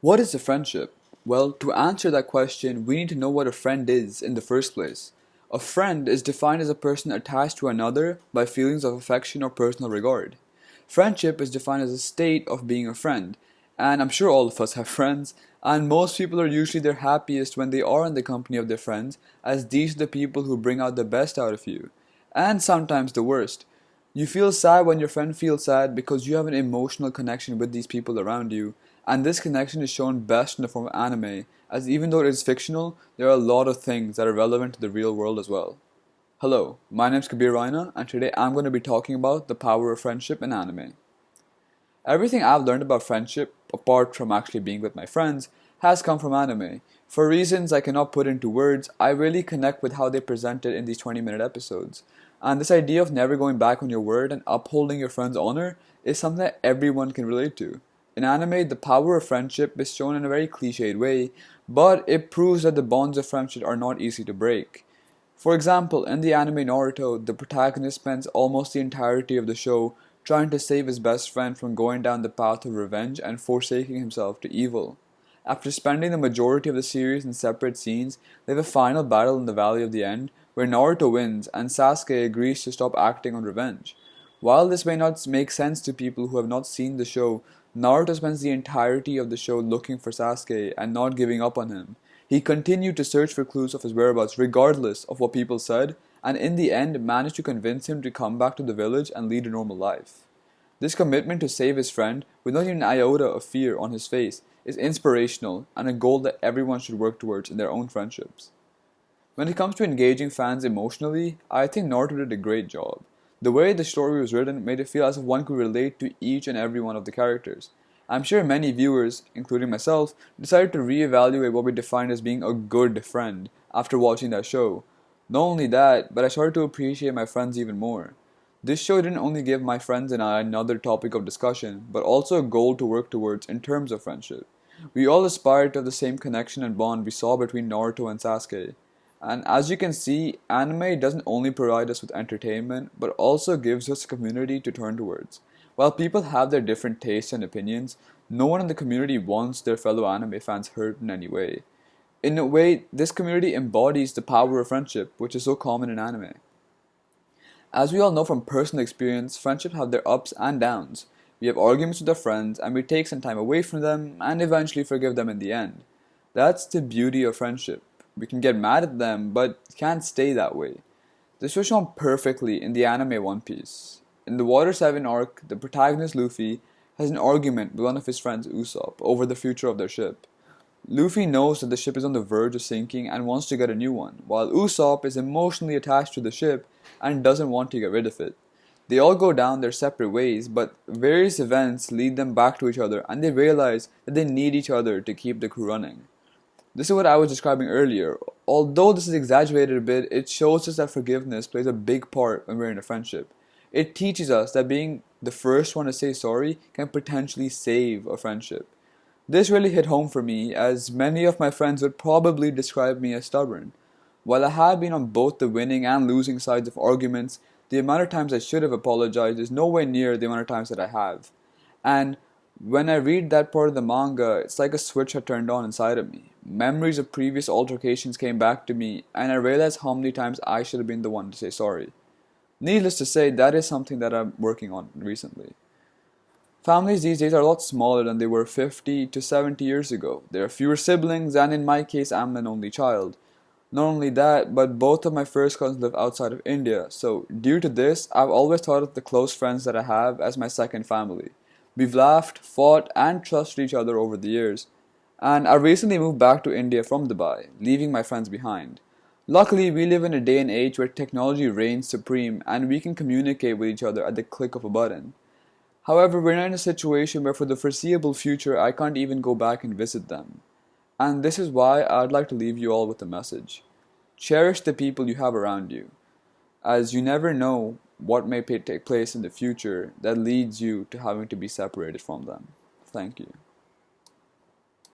What is a friendship? Well, to answer that question, we need to know what a friend is in the first place. A friend is defined as a person attached to another by feelings of affection or personal regard. Friendship is defined as a state of being a friend, and I'm sure all of us have friends, and most people are usually their happiest when they are in the company of their friends, as these are the people who bring out the best out of you, and sometimes the worst. You feel sad when your friend feels sad because you have an emotional connection with these people around you, and this connection is shown best in the form of anime, as even though it is fictional, there are a lot of things that are relevant to the real world as well. Hello, my name is Kabir Raina, and today I'm going to be talking about the power of friendship in anime. Everything I've learned about friendship, apart from actually being with my friends, has come from anime. For reasons I cannot put into words, I really connect with how they present it in these 20-minute episodes. And this idea of never going back on your word and upholding your friend's honor is something that everyone can relate to. In anime, the power of friendship is shown in a very cliched way, but it proves that the bonds of friendship are not easy to break. For example, in the anime Naruto, the protagonist spends almost the entirety of the show trying to save his best friend from going down the path of revenge and forsaking himself to evil. After spending the majority of the series in separate scenes, they have a final battle in the Valley of the End where Naruto wins and Sasuke agrees to stop acting on revenge. While this may not make sense to people who have not seen the show, Naruto spends the entirety of the show looking for Sasuke and not giving up on him. He continued to search for clues of his whereabouts regardless of what people said, and in the end managed to convince him to come back to the village and lead a normal life. This commitment to save his friend, with not even an iota of fear on his face, is inspirational and a goal that everyone should work towards in their own friendships. When it comes to engaging fans emotionally, I think Naruto did a great job. The way the story was written made it feel as if one could relate to each and every one of the characters. I'm sure many viewers, including myself, decided to reevaluate what we define as being a good friend after watching that show. Not only that, but I started to appreciate my friends even more. This show didn't only give my friends and I another topic of discussion, but also a goal to work towards in terms of friendship. We all aspired to have the same connection and bond we saw between Naruto and Sasuke. And as you can see, anime doesn't only provide us with entertainment, but also gives us a community to turn towards. While people have their different tastes and opinions, no one in the community wants their fellow anime fans hurt in any way. In a way, this community embodies the power of friendship, which is so common in anime. As we all know from personal experience, friendships have their ups and downs. We have arguments with our friends, and we take some time away from them, and eventually forgive them in the end. That's the beauty of friendship. We can get mad at them, but it can't stay that way. This was shown perfectly in the anime One Piece. In the Water 7 arc, the protagonist Luffy has an argument with one of his friends Usopp over the future of their ship. Luffy knows that the ship is on the verge of sinking and wants to get a new one, while Usopp is emotionally attached to the ship and doesn't want to get rid of it. They all go down their separate ways, but various events lead them back to each other and they realize that they need each other to keep the crew running. This is what I was describing earlier. Although this is exaggerated a bit, it shows us that forgiveness plays a big part when we're in a friendship. It teaches us that being the first one to say sorry can potentially save a friendship. This really hit home for me, as many of my friends would probably describe me as stubborn. While I have been on both the winning and losing sides of arguments, the amount of times I should have apologized is nowhere near the amount of times that I have. And when I read that part of the manga, it's like a switch had turned on inside of me. Memories of previous altercations came back to me, and I realized how many times I should have been the one to say sorry. Needless to say, that is something that I'm working on recently. Families these days are a lot smaller than they were 50 to 70 years ago. There are fewer siblings, and in my case, I'm an only child. Not only that, but both of my first cousins live outside of India, so due to this, I've always thought of the close friends that I have as my second family. We've laughed, fought, and trusted each other over the years. And I recently moved back to India from Dubai, leaving my friends behind. Luckily, we live in a day and age where technology reigns supreme and we can communicate with each other at the click of a button. However, we're not in a situation where for the foreseeable future I can't even go back and visit them. And this is why I'd like to leave you all with a message. Cherish the people you have around you, as you never know what may take place in the future that leads you to having to be separated from them. Thank you.